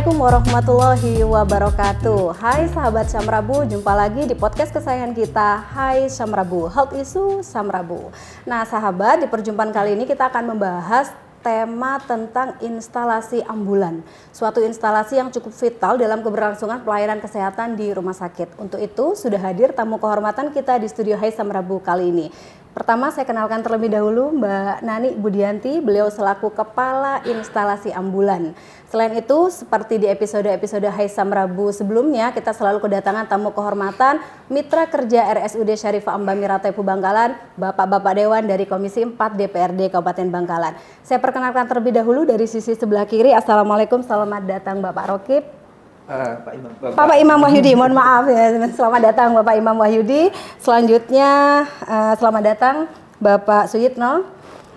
Assalamualaikum warahmatullahi wabarakatuh. Hai sahabat Syamrabu, jumpa lagi di podcast kesayangan kita, Hai Syamrabu, Health Issue Syamrabu. Nah sahabat, di perjumpaan kali ini kita akan membahas tema tentang instalasi ambulan. Suatu instalasi yang cukup vital dalam keberlangsungan pelayanan kesehatan di rumah sakit. Untuk itu sudah hadir tamu kehormatan kita di studio Hai Syamrabu kali ini. Pertama saya kenalkan terlebih dahulu Mbak Nani Budianti, beliau selaku Kepala Instalasi Ambulan. Selain itu, seperti di episode-episode Hai Syamrabu sebelumnya, kita selalu kedatangan tamu kehormatan Mitra Kerja RSUD Syarifah Ambami Rataipu Bangkalan, Bapak-Bapak Dewan dari Komisi 4 DPRD Kabupaten Bangkalan. Saya perkenalkan terlebih dahulu dari sisi sebelah kiri. Assalamualaikum, selamat datang Bapak Rokib. Bapak Imam Wahyudi, mohon maaf ya. Selamat datang Bapak Imam Wahyudi. Selanjutnya selamat datang Bapak Suyitno.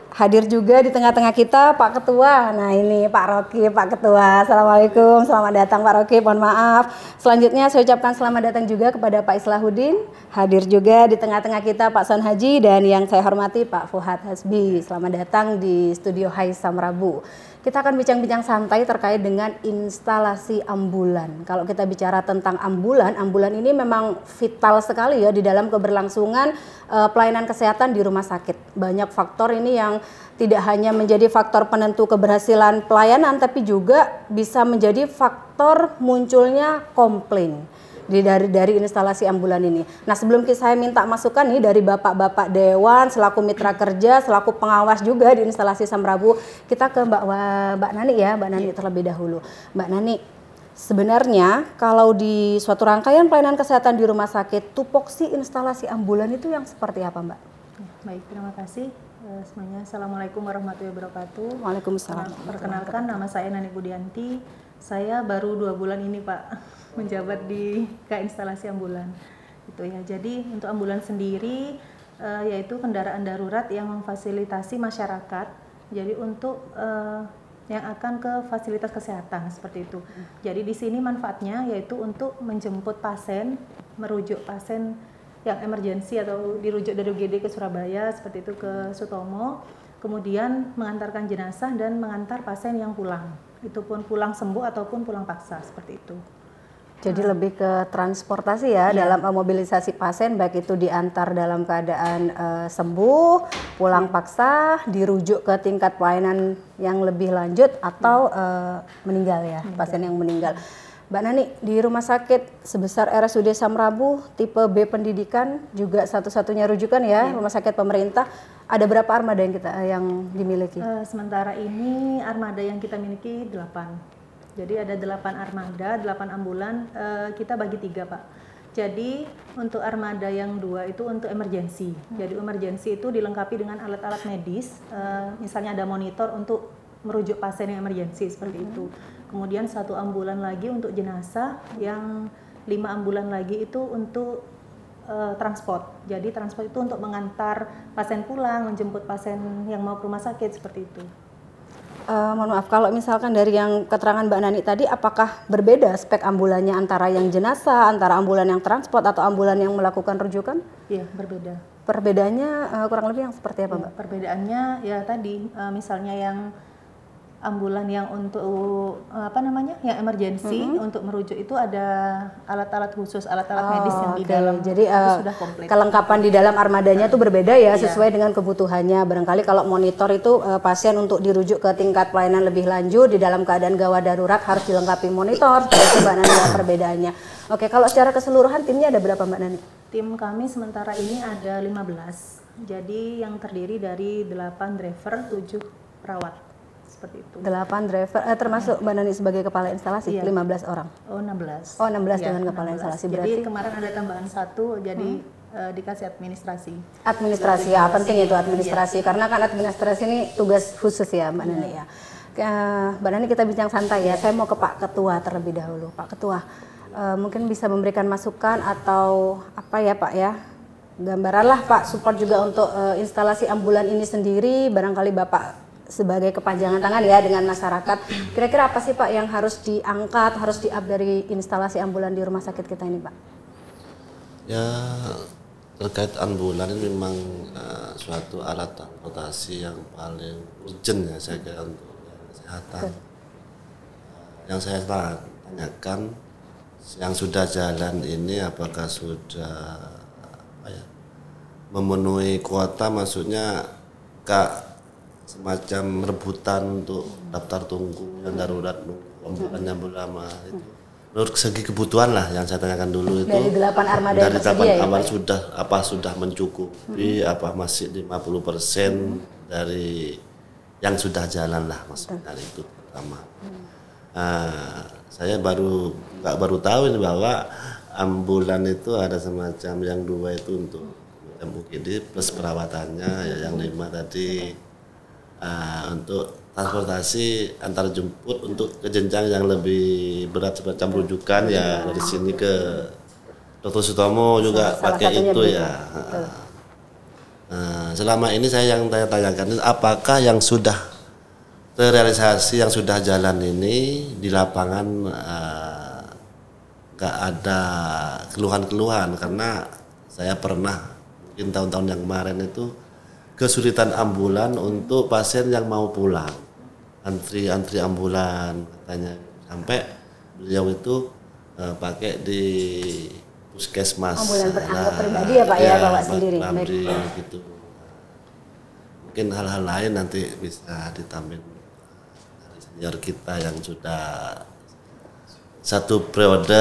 Hadir juga di tengah-tengah kita Pak Ketua. Nah ini Pak Rokib, Pak Ketua. Assalamualaikum, selamat datang Pak Rokib, mohon maaf. Selanjutnya saya ucapkan selamat datang juga kepada Pak Islahuddin. Hadir juga di tengah-tengah kita Pak Son Haji dan yang saya hormati Pak Fuhad Hasbi. Selamat datang di studio Hai Syamrabu. Kita akan bincang-bincang santai terkait dengan instalasi ambulan. Kalau kita bicara tentang ambulan ini memang vital sekali ya di dalam keberlangsungan pelayanan kesehatan di rumah sakit. Banyak faktor ini yang tidak hanya menjadi faktor penentu keberhasilan pelayanan, tapi juga bisa menjadi faktor munculnya komplain dari instalasi ambulan ini. Nah sebelum saya minta masukan nih dari Bapak-Bapak Dewan selaku mitra kerja, selaku pengawas juga di instalasi Syamrabu, kita ke Mbak Nani ya, Mbak Nani terlebih dahulu. Mbak Nani, sebenarnya kalau di suatu rangkaian pelayanan kesehatan di rumah sakit, tupoksi instalasi ambulan itu yang seperti apa Mbak? Baik, terima kasih semuanya. Assalamualaikum warahmatullahi wabarakatuh. Waalaikumsalam. Perkenalkan, nama saya Nani Budianti. Saya baru 2 bulan ini Pak menjabat di instalasi ambulan itu ya. Jadi untuk ambulan sendiri yaitu kendaraan darurat yang memfasilitasi masyarakat. Jadi untuk yang akan ke fasilitas kesehatan seperti itu. Jadi di sini manfaatnya yaitu untuk menjemput pasien, merujuk pasien yang emergensi atau dirujuk dari UGD ke Surabaya seperti itu ke Sutomo, kemudian mengantarkan jenazah dan mengantar pasien yang pulang. Itu pun pulang sembuh ataupun pulang paksa seperti itu. Jadi lebih ke transportasi ya, dalam mobilisasi pasien, baik itu diantar dalam keadaan sembuh, pulang paksa, dirujuk ke tingkat pelayanan yang lebih lanjut atau meninggal ya, pasien yang meninggal. Mbak Nani, di rumah sakit sebesar RSUD Syamrabu tipe B pendidikan juga satu-satunya rujukan ya, rumah sakit pemerintah. Ada berapa armada yang dimiliki? Sementara ini armada yang kita miliki 8. Jadi ada 8 armada, 8 ambulan, kita bagi 3 Pak. Jadi untuk armada yang 2 itu untuk emergensi. Jadi emergensi itu dilengkapi dengan alat-alat medis, misalnya ada monitor untuk merujuk pasien yang emergensi seperti itu. Kemudian 1 ambulan lagi untuk jenazah, yang 5 ambulan lagi itu untuk transport. Jadi transport itu untuk mengantar pasien pulang, menjemput pasien yang mau ke rumah sakit seperti itu. Mohon maaf, kalau misalkan dari yang keterangan Mbak Nani tadi, apakah berbeda spek ambulannya antara yang jenazah, antara ambulan yang transport atau ambulan yang melakukan rujukan? Iya, berbeda. Perbedaannya kurang lebih yang seperti apa Mbak? Perbedaannya ya tadi, misalnya yang ambulan yang untuk yang emergensi untuk merujuk itu ada alat-alat khusus, alat-alat medis yang di dalam. Jadi sudah komplit. Kelengkapan di dalam armadanya itu berbeda ya, sesuai dengan kebutuhannya. Barangkali kalau monitor itu pasien untuk dirujuk ke tingkat pelayanan lebih lanjut di dalam keadaan gawat darurat harus dilengkapi monitor. Itu Mbak Nani ya perbedaannya. Oke, kalau secara keseluruhan timnya ada berapa Mbak Nani? Tim kami sementara ini ada 15. Jadi yang terdiri dari 8 driver, 7 perawat. Seperti itu. 8 driver, termasuk Mbak Nani sebagai kepala instalasi, 15 orang? Oh 16. Oh 16 dengan kepala instalasi, berarti? Jadi kemarin ada tambahan 1, jadi dikasih administrasi. Administrasi, ya penting itu administrasi, karena kan administrasi ini tugas khusus ya Mbak Nani ya. Mbak Nani kita bincang santai ya, saya mau ke Pak Ketua terlebih dahulu. Pak Ketua, mungkin bisa memberikan masukan atau apa ya Pak ya, gambaran lah Pak, support juga untuk instalasi ambulan ini sendiri, barangkali Bapak sebagai kepanjangan tangan ya dengan masyarakat. Kira-kira apa sih Pak yang harus diangkat, harus di-up dari instalasi ambulan di rumah sakit kita ini Pak? Ya terkait ambulan ini memang suatu alat transportasi yang paling urgent ya saya kira untuk kesehatan. yang saya tanyakan yang sudah jalan ini apakah sudah memenuhi kuota, maksudnya semacam rebutan untuk daftar tunggu yang darurat ambulannya lama itu. Menurut segi kebutuhan lah yang saya tanyakan dulu itu dari 8 armada dari yang tersedia 8 awal sudah mencukupi apa masih 50% dari yang sudah jalan lah maksudnya itu pertama. Saya baru tahu ini bahwa ambulan itu ada semacam yang 2 itu untuk MUGD plus perawatannya, ya yang 5 tadi untuk transportasi antar jemput untuk ke jenjang yang lebih berat semacam rujukan ya dari sini ke Dr. Sutomo juga pakai itu ya. Selama ini saya yang tanyakan apakah yang sudah terrealisasi, yang sudah jalan ini di lapangan nggak ada keluhan-keluhan, karena saya pernah mungkin tahun-tahun yang kemarin itu kesulitan ambulan untuk pasien yang mau pulang, antri ambulan katanya, sampai beliau itu pakai di puskesmas. Ambulan beranggap pribadi ya Pak ya, bawa sendiri. Gitu. Mungkin hal-hal lain nanti bisa ditambahin dari senior kita yang sudah satu periode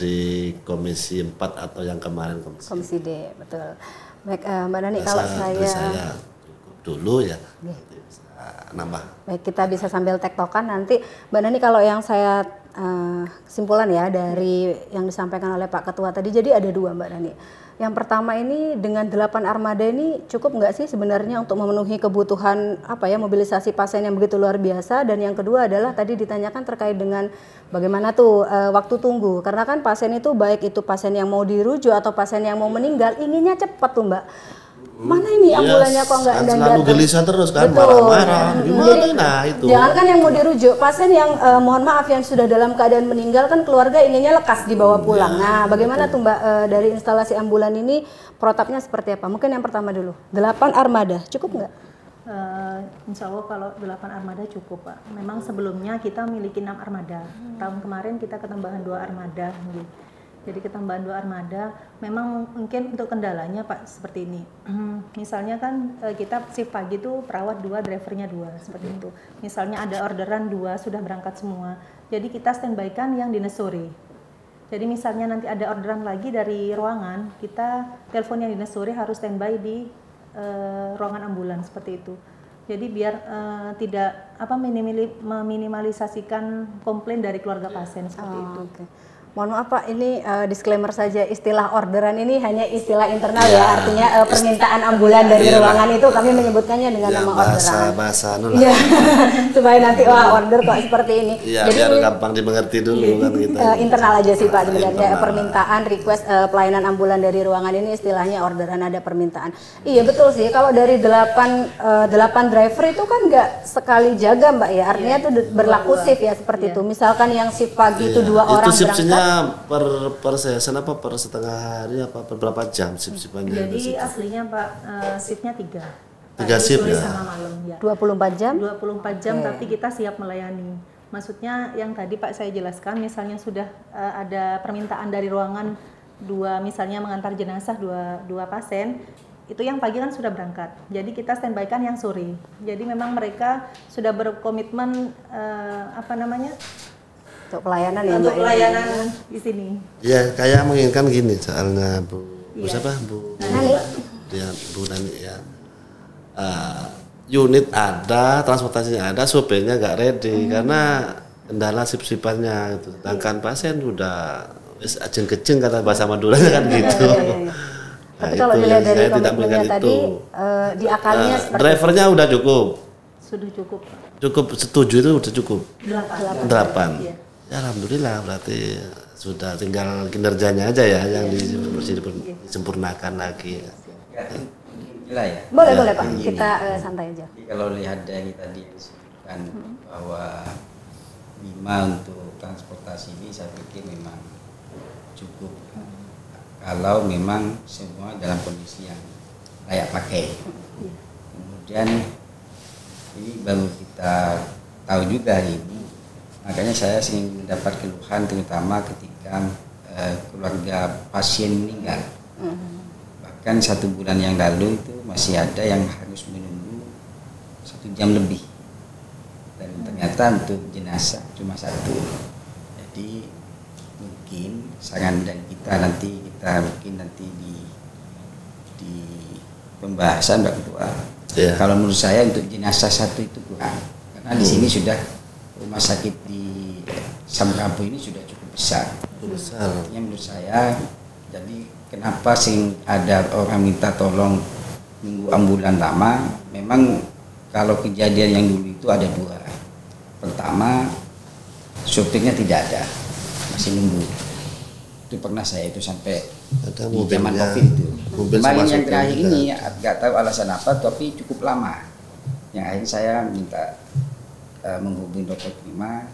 di Komisi 4 atau yang kemarin Komisi D, betul. Baik, Mbak Nani, kalau saya cukup dulu ya, nanti bisa nambah. Baik, kita bisa sambil tektokan nanti. Mbak Nani, kalau yang saya kesimpulan ya dari yang disampaikan oleh Pak Ketua tadi, jadi ada 2 Mbak Nani. Yang pertama ini dengan 8 armada ini cukup nggak sih sebenarnya untuk memenuhi kebutuhan mobilisasi pasien yang begitu luar biasa, dan yang kedua adalah tadi ditanyakan terkait dengan bagaimana tuh waktu tunggu, karena kan pasien itu baik itu pasien yang mau dirujuk atau pasien yang mau meninggal inginnya cepat tuh Mbak. Mana ini ambulannya kok nggak datang? Selalu gelisah terus kan, marah-marah. Gimana? Nah itu. Jangan kan yang mau dirujuk, pasien yang mohon maaf yang sudah dalam keadaan meninggal kan keluarga inginnya lekas dibawa pulang. Nah, bagaimana tuh Mbak dari instalasi ambulan ini protapnya seperti apa? Mungkin yang pertama dulu, 8 armada cukup nggak? Insya Allah kalau 8 armada cukup Pak. Memang sebelumnya kita memiliki 6 armada. Tahun kemarin kita ketambahan 2 armada. Jadi ketambahan 2 armada, memang mungkin untuk kendalanya Pak seperti ini. Misalnya kan kita shift pagi itu perawat 2, drivernya 2, seperti itu. Misalnya ada orderan 2 sudah berangkat semua. Jadi kita standby kan yang dinas sore. Jadi misalnya nanti ada orderan lagi dari ruangan, kita telepon yang dinas sore harus standby di ruangan ambulan seperti itu. Jadi biar tidak meminimalisasikan komplain dari keluarga pasien seperti itu. Okay. Mohon maaf Pak, ini disclaimer saja, istilah orderan ini hanya istilah internal ya, artinya permintaan ambulan dari ruangan itu kami menyebutkannya dengan nama orderan. Bahasa ya, supaya nanti order kok seperti ini. Ya, jadi biar gampang dimengerti dulu kan kita. Internal aja sih Pak sebenarnya, permintaan request pelayanan ambulan dari ruangan ini istilahnya orderan, ada permintaan. Iya betul sih, kalau dari 8 driver itu kan nggak sekali jaga Mbak ya, artinya itu berlaku shift ya seperti itu. Misalkan yang shift pagi itu 2 orang berangkat. Per session apa per setengah hari apa per berapa jam shift-shiftannya? Jadi aslinya Pak shiftnya 3 shift ya? Sama malam ya. 24 jam? 24 jam tapi kita siap melayani. Maksudnya yang tadi Pak saya jelaskan, misalnya sudah ada permintaan dari ruangan 2, misalnya mengantar jenazah 2 pasien, itu yang pagi kan sudah berangkat. Jadi kita standby kan yang sore. Jadi memang mereka sudah berkomitmen untuk pelayanan ya untuk Mbak pelayanan di sini. Ya kayak menginginkan gini soalnya Bu siapa Bu Nani. Ya Bu Nani ya. Unit ada, transportasinya ada, sopirnya nggak ready karena kendala shift-shiftannya itu. Sedangkan pasien udah ajeng-kejeng kata bahasa Maduranya kan gitu. Tapi kalau dilihat dari komitmennya tadi diakalinya seperti drivernya udah cukup. Sudah cukup. Cukup, setuju itu udah cukup. 8. Iya. Ya alhamdulillah, berarti sudah tinggal kinerjanya aja ya yang disempurnakan lagi. Gila ya. Boleh Pak, kita santai aja. Jadi kalau lihat dari tadi disebutkan bahwa Bima untuk transportasi ini saya pikir memang cukup kalau memang semua dalam kondisi yang layak pakai. Kemudian ini baru kita tahu juga hari ini Makanya saya sering mendapat keluhan terutama ketika keluarga pasien meninggal. Bahkan 1 bulan yang lalu itu masih ada yang harus menunggu 1 jam lebih. Dan ternyata untuk jenazah cuma 1. Jadi mungkin saran dari kita nanti di pembahasan Mbak Ketua. Kalau menurut saya untuk jenazah 1 itu kurang. Karena di sini sudah rumah sakit di Samrabu ini sudah cukup besar. Artinya menurut saya, jadi kenapa sing ada orang minta tolong nunggu ambulan lama? Memang kalau kejadian yang dulu itu ada 2. Pertama, sopirnya tidak ada, masih nunggu. Itu pernah saya itu sampai ada di zaman COVID itu. Kemarin yang terakhir ini nggak tahu alasan apa, tapi cukup lama. Yang akhirnya saya minta menghubungi dokter prima,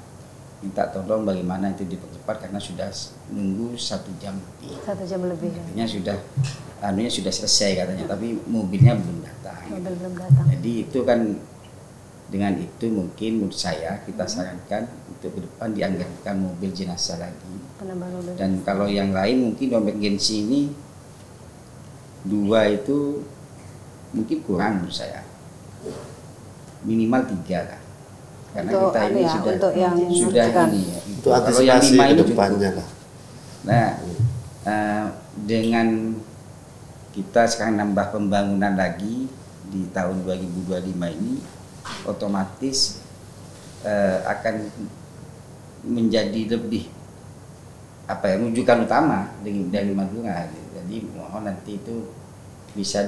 minta tolong bagaimana itu dipercepat karena sudah nunggu 1 jam lebih. 1 jam lebih. Artinya sudah selesai katanya, tapi mobilnya belum datang. Mobil belum datang. Jadi itu kan dengan itu mungkin menurut saya kita sarankan untuk ke depan dianggarkan mobil jenazah lagi. Dan kalau yang lain mungkin emergensi ini 2 itu mungkin kurang menurut saya. Minimal 3 lah. Karena untuk kita ini ya, sudah untuk yang ini ya. Untuk antisipasi ke depannya lah. Nah, dengan kita sekarang nambah pembangunan lagi di tahun 2025 ini, otomatis akan menjadi lebih rujukan utama dari Madura. Jadi mohon nanti itu bisa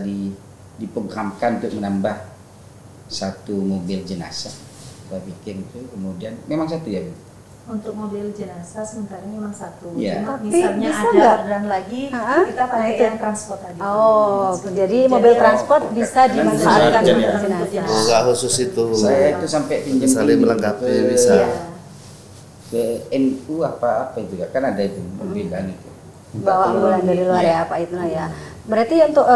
diprogramkan untuk menambah 1 mobil jenazah. Saya pikir itu kemudian memang 1 ya Bu? Untuk mobil jenazah sementara ini memang 1. Ya. Cuma Tapi misalnya bisa ada nggak? orderan lagi, kita pakai yang transport tadi. Oh, jadi mobil transport bisa dimanfaatkan Jadi, untuk jenazah. Enggak khusus itu. Saya itu sampai pinjam Saling melengkapi bisa. ke NU apa itu kan ada itu mobilan itu. Bawa ambulan dari luar ya Pak Itno ya. Berarti untuk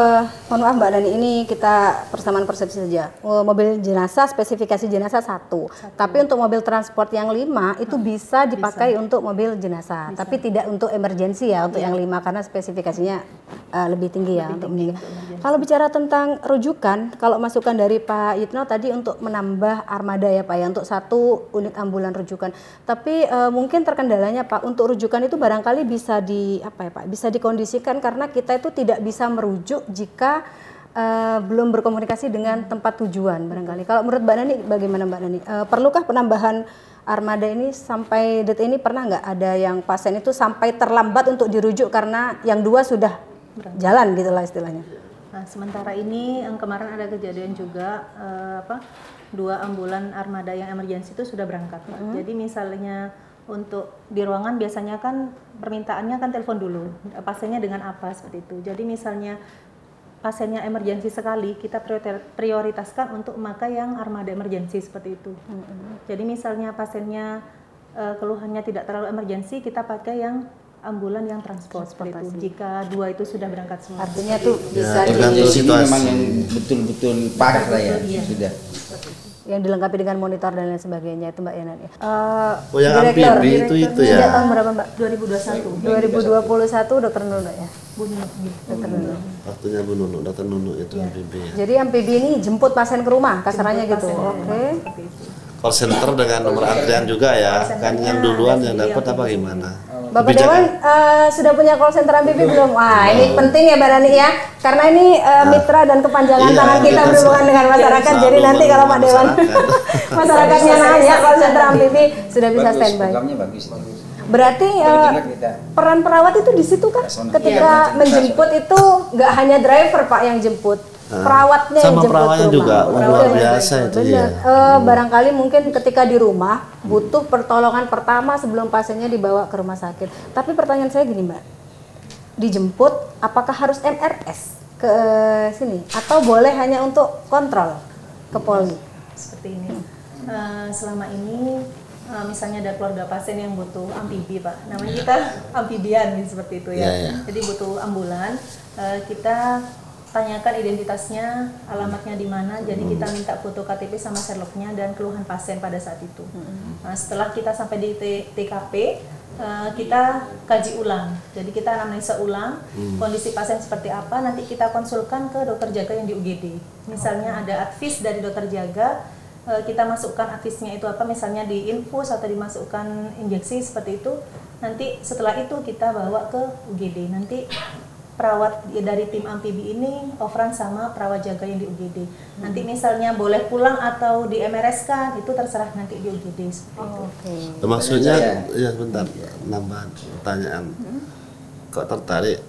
mohon maaf Mbak Dani, ini kita persamaan persepsi saja. Mobil jenazah, spesifikasi jenazah 1. Tapi untuk mobil transport yang 5 itu bisa dipakai untuk mobil jenazah. Tapi tidak untuk emergensi ya untuk yang 5 karena spesifikasinya lebih tinggi ya untuk meninggal. Kalau bicara tentang rujukan, kalau masukan dari Pak Itno tadi untuk menambah armada ya Pak ya untuk 1 unit ambulan rujukan. Tapi mungkin terkendalanya Pak untuk rujukan itu barangkali bisa bisa dikondisikan karena kita itu tidak bisa merujuk jika belum berkomunikasi dengan tempat tujuan barangkali. Kalau menurut Mbak Nani bagaimana Mbak Nani? Perlukah penambahan armada ini sampai detik ini pernah nggak ada yang pasien itu sampai terlambat untuk dirujuk karena yang 2 sudah jalan gitulah istilahnya? Nah, sementara ini yang kemarin ada kejadian juga 2 ambulan armada yang emergensi itu sudah berangkat. Jadi misalnya untuk di ruangan biasanya kan permintaannya kan telepon dulu pasiennya dengan apa seperti itu. Jadi misalnya pasiennya emergensi sekali, kita prioritaskan untuk memakai yang armada emergensi seperti itu. Jadi misalnya pasiennya keluhannya tidak terlalu emergensi, kita pakai yang ambulan yang transport seperti itu. Jika 2 itu sudah berangkat semua. Artinya tuh bisa tergantung situasi. Memang yang betul-betul parah lah ya sudah. yang dilengkapi dengan monitor dan lain sebagainya itu Mbak Yana ya. Oh yang amfibi itu ya. Sejak tahun berapa Mbak? 2021. 2021 Dokter Nunu ya. Dokter Nunu. Waktunya Bu Nunu, Dokter Nunu itu amfibi ya. Jadi amfibi ini jemput pasien ke rumah, kasarannya gitu. Oke. Call center dengan nomor antrian juga ya. Kan yang duluan yang dapat apa gimana? Bapak Dewan sudah punya call center amfibi belum? Wah, ini penting ya Mbak Nani ya. Karena ini mitra dan kepanjangan tangan kita berhubungan dengan masyarakat. Jadi nanti kalau Pak Dewan masyarakatnya nanya call center amfibi sudah bisa standby. Programnya bagus. Berarti peran perawat itu di situ kan? Ketika menjemput itu nggak hanya driver Pak yang jemput. Perawatnya sama yang jemput perawatnya ke juga rumah. luar biasa itu ya. Barangkali mungkin ketika di rumah butuh pertolongan pertama sebelum pasiennya dibawa ke rumah sakit. Tapi pertanyaan saya gini Mbak, dijemput apakah harus MRS ke sini atau boleh hanya untuk kontrol ke Polri? Seperti ini. Selama ini misalnya ada keluarga pasien yang butuh amfibi Pak, namanya kita amfibian seperti itu ya. Jadi butuh ambulan, kita tanyakan identitasnya, alamatnya di mana. Jadi kita minta foto KTP sama Sherlocknya dan keluhan pasien pada saat itu. Nah, setelah kita sampai di TKP, kita kaji ulang. Jadi kita anamnesa ulang kondisi pasien seperti apa. Nanti kita konsulkan ke dokter jaga yang di UGD. Misalnya ada advis dari dokter jaga, kita masukkan advisnya itu apa, misalnya di infus atau dimasukkan injeksi seperti itu. Nanti setelah itu kita bawa ke UGD. Nanti perawat dari tim amfibi ini operan sama perawat jaga yang di UGD. Nanti misalnya boleh pulang atau di MRS kan, itu terserah nanti di UGD seperti itu. Maksudnya ya sebentar, nambah pertanyaan. Kok tertarik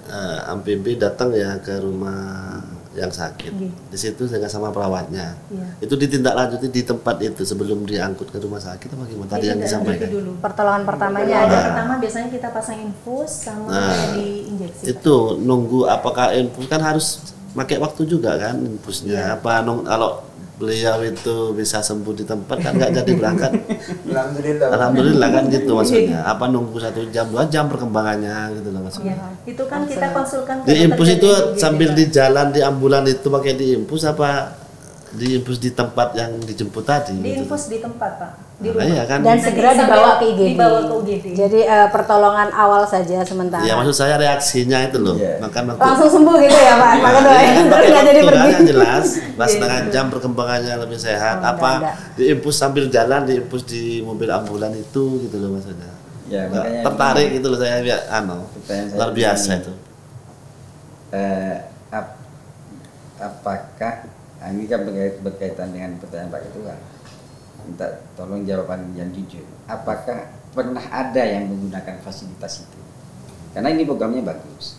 amfibi datang ya ke rumah yang sakit? Di situ dengan sama perawatnya. Itu ditindaklanjuti di tempat itu sebelum diangkut ke rumah sakit apa gimana? Tadi yang disampaikan. Dulu. Pertolongan pertamanya Pertolongan pertama biasanya kita pasang infus sama di injeksi. Itu nunggu apakah infus kan harus pakai waktu juga kan infusnya. Apa kalau beliau itu bisa sembuh di tempat kan nggak jadi berangkat. Alhamdulillah kan gitu maksudnya. Apa nunggu 1 jam 2 jam perkembangannya gitu loh maksudnya. Itu kan kita konsulkan di infus itu sambil di jalan di ambulan itu pakai di infus apa di infus di tempat yang dijemput tadi? Di gitu. infus di tempat Pak, di Nah, rumah. iya kan? dan segera dibawa ke IGD. Dibawa ke UGD. Jadi pertolongan awal saja sementara. Ya maksud saya reaksinya itu loh. Makan waktu. Langsung sembuh gitu ya Pak. Makan doain terus nggak jadi pergi. Kan jelas, pas setengah jam perkembangannya lebih sehat. Apa diinfus sambil jalan, diinfus di mobil ambulan itu gitu loh maksudnya. Ya, makanya tertarik gitu loh saya luar biasa itu. Apakah ini kan berkaitan dengan pertanyaan Pak Ketua, minta tolong jawaban yang jujur. Apakah pernah ada yang menggunakan fasilitas itu? Karena ini programnya bagus.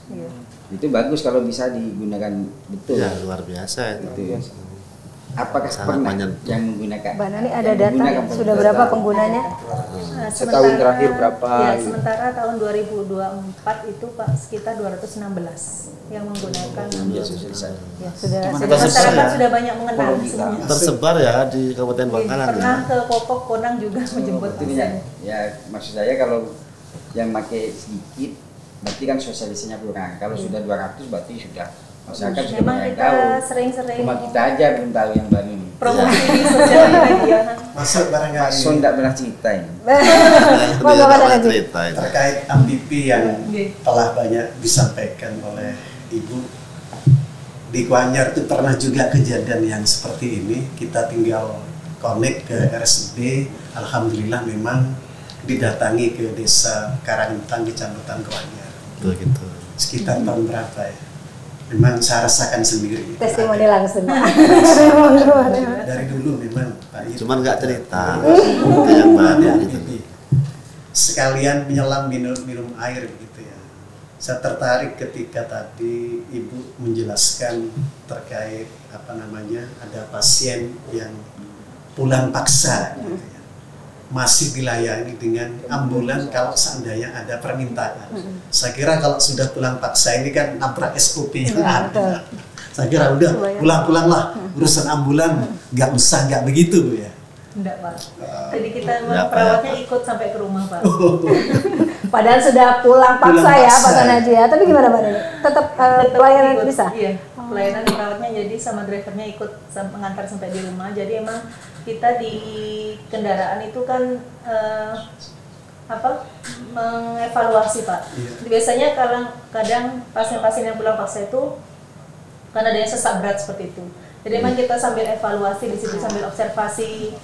Itu bagus kalau bisa digunakan betul. Ya luar biasa itu. Apakah Sangat pernah banyak. yang menggunakan? Mbak Nani ada data sudah berapa penggunanya? Setahun terakhir berapa? Ya, sementara tahun 2024 itu Pak sekitar 216 yang menggunakan ambulans. Ya, sudah Masyarakat sudah banyak mengenal semuanya. Tersebar ya di Kabupaten Bangkalan Pernah ya. ke Popok Konang juga menjemput pasien. Ya maksud saya kalau yang pakai sedikit berarti kan sosialisasinya kurang. Kalau sudah 200 berarti sudah masyarakat sudah Memang banyak kita tahu. sering-sering Cuma kita aja belum tahu yang baru ini. promosi di sosial media. Masuk barangkali Pak Son tidak pernah cerita ini. Mau Dia apa pernah lagi? cerita itu. terkait amfibi yang telah banyak disampaikan oleh Ibu. Di Kuanyar itu pernah juga kejadian yang seperti ini. Kita tinggal connect ke RSUD. Alhamdulillah memang didatangi ke desa Karangintang Kecamatan Kuanyar. Betul gitu. Sekitar tahun berapa ya? Memang saya rasakan sendiri. Testimoni langsung. Dari dulu memang Pak Ibu. Cuman nggak cerita ke yang baru gitu. Sekalian menyelam minum air begitu ya. Saya tertarik ketika tadi Ibu menjelaskan terkait ada pasien yang pulang paksa gitu ya. Masih dilayani dengan ambulan kalau seandainya ada permintaan. Saya kira kalau sudah pulang paksa ini kan nabrak SOP yang ada. Saya kira udah pulang-pulanglah urusan ambulan nggak usah, nggak begitu Bu ya. Enggak Pak. Jadi kita perawatnya ikut sampai ke rumah Pak. Padahal sudah pulang paksa ya Pak Tanaji ya. Tapi gimana Mbak Nani? Tetap pelayanan ikut. bisa? Iya. Pelayanan perawatnya jadi sama drivernya ikut mengantar sampai di rumah. Jadi emang kita di kendaraan itu kan mengevaluasi Pak. Biasanya kadang pasien-pasien yang pulang paksa itu kan ada yang sesak berat seperti itu. Jadi emang kita sambil evaluasi di situ, sambil observasi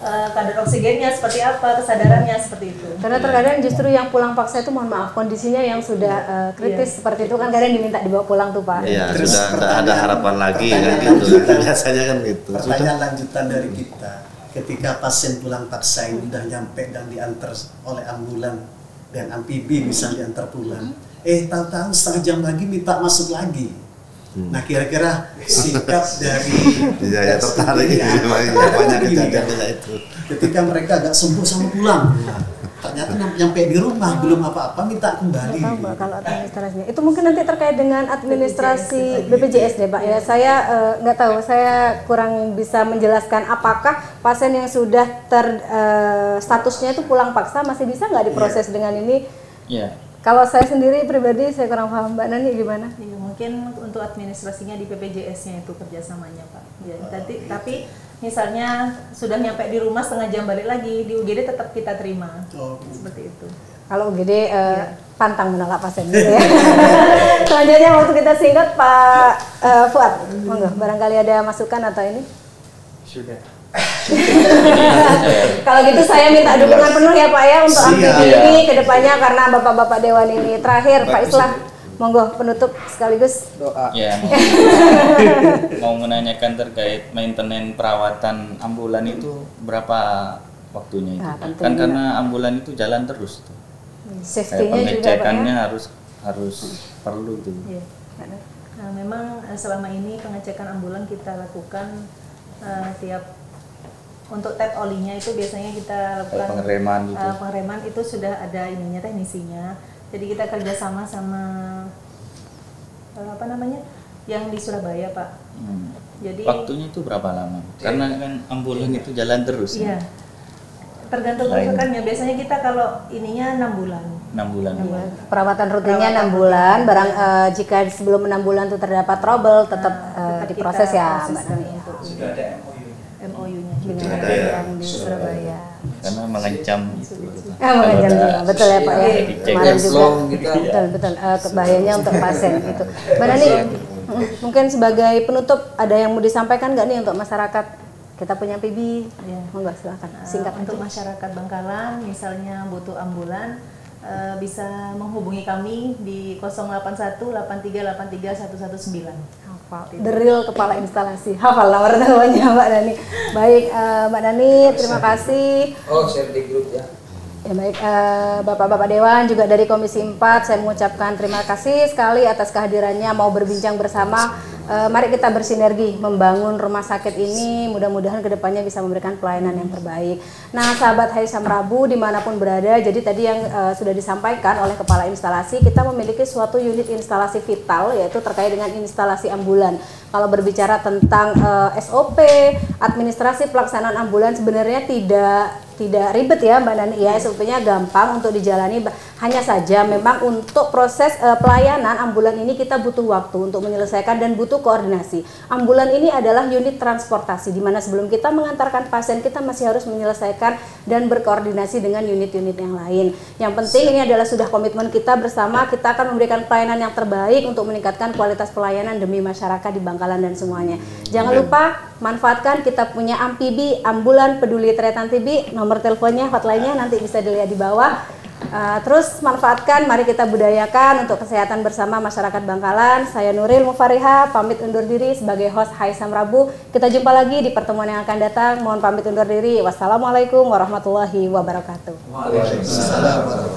kadar oksigennya seperti apa, kesadarannya seperti itu. Karena terkadang justru yang pulang paksa itu mohon maaf kondisinya yang sudah kritis seperti itu kan kadang diminta dibawa pulang tuh Pak. Iya, sudah nggak ada harapan lagi kan gitu. Biasanya kan gitu. Pertanyaan lanjutan dari kita, ketika pasien pulang paksa ini udah nyampe dan diantar oleh ambulan dan amfibi misalnya diantar pulang, tahu-tahu setengah jam lagi minta masuk lagi. Nah kira-kira sikap dari ya tertarik banyak kejadian itu. Ketika mereka agak sembuh sama pulang, ternyata nyampe di rumah belum apa-apa minta kembali. Tahu Mbak kalau administrasinya itu mungkin nanti terkait dengan administrasi BPJS deh Pak ya. Saya nggak tahu, saya kurang bisa menjelaskan apakah pasien yang sudah statusnya itu pulang paksa masih bisa nggak diproses dengan ini? Ya. Kalau saya sendiri pribadi saya kurang paham, Mbak Nani gimana? Ya, mungkin untuk administrasinya di PPJS-nya itu kerjasamanya Pak. Ya, tapi misalnya sudah nyampe di rumah setengah jam balik lagi, di UGD tetap kita terima. Seperti itu. Kalau UGD pantang menolak pasien gitu ya. Selanjutnya waktu kita singkat Pak Fuad, monggo barangkali ada masukan atau ini? Sudah. Kalau gitu saya minta dukungan penuh ya Pak ya untuk amfibi ini kedepannya karena bapak-bapak dewan ini. Terakhir Pak Islah, monggo penutup sekaligus Doa. Ya, mau menanyakan terkait maintenance perawatan ambulan itu berapa waktunya itu? Nah, kan penting karena ambulan itu jalan terus tuh. Kayak safety-nya juga Pak pengecekannya ya. harus perlu tuh. Iya. Nah, memang selama ini pengecekan ambulan kita lakukan tiap untuk tap olinya itu biasanya kita lakukan Pengereman gitu. pengereman itu sudah ada ininya teknisinya. Jadi kita kerjasama sama apa namanya yang di Surabaya Pak. Jadi Waktunya itu berapa lama? Karena kan ambulan itu jalan terus. iya. Tergantung Lain. kerusakannya. Biasanya kita kalau ininya 6 bulan. 6 bulan. Perawatan rutinnya 6 bulan, barang jika sebelum 6 bulan itu terdapat trouble tetap Tetap diproses kita ya proses Mbak Nani ya. untuk Sudah ada MOU-nya. Dengan Ada ya. yang di Surabaya. Karena mengancam itu. Mengancam juga, betul ya Pak ya. Dicek Kemarin juga, Long kita. betul, bahayanya untuk pasien gitu. Mbak Nani, mungkin sebagai penutup ada yang mau disampaikan nggak nih untuk masyarakat? Kita punya PB, Ya. monggo silakan. Singkat Untuk aja. masyarakat Bangkalan, misalnya butuh ambulan, bisa menghubungi kami di 081 83 83 119. The Real Kepala Instalasi. Hafal nomor teleponnya Mbak Nani. Baik, Mbak Nani, terima kasih. Oh, share di grup ya. Ya baik, Bapak-Bapak Dewan juga dari Komisi 4, saya mengucapkan terima kasih sekali atas kehadirannya mau berbincang bersama. Mari kita bersinergi membangun rumah sakit ini, mudah-mudahan kedepannya bisa memberikan pelayanan yang terbaik. Nah sahabat Hai Samrabu dimanapun berada, jadi tadi yang sudah disampaikan oleh Kepala Instalasi, kita memiliki suatu unit instalasi vital yaitu terkait dengan instalasi ambulan. Kalau berbicara tentang SOP, administrasi pelaksanaan ambulan sebenarnya tidak ribet ya Mbak Nani ya, SOP-nya gampang untuk dijalani. Hanya saja memang untuk proses pelayanan ambulan ini kita butuh waktu untuk menyelesaikan dan butuh koordinasi. Ambulan ini adalah unit transportasi di mana sebelum kita mengantarkan pasien kita masih harus menyelesaikan dan berkoordinasi dengan unit-unit yang lain. Yang penting ini adalah sudah komitmen kita bersama, kita akan memberikan pelayanan yang terbaik untuk meningkatkan kualitas pelayanan demi masyarakat di Bangkalan dan semuanya. Jangan lupa manfaatkan kita punya amfibi, ambulan peduli tretan TB, nomor teleponnya, hotline-nya nanti bisa dilihat di bawah. Terus manfaatkan, mari kita budayakan untuk kesehatan bersama masyarakat Bangkalan. Saya Nuril Mufariha, pamit undur diri sebagai host Hai Samrabu. Kita jumpa lagi di pertemuan yang akan datang. Mohon pamit undur diri. Wassalamualaikum warahmatullahi wabarakatuh. Waalaikumsalam.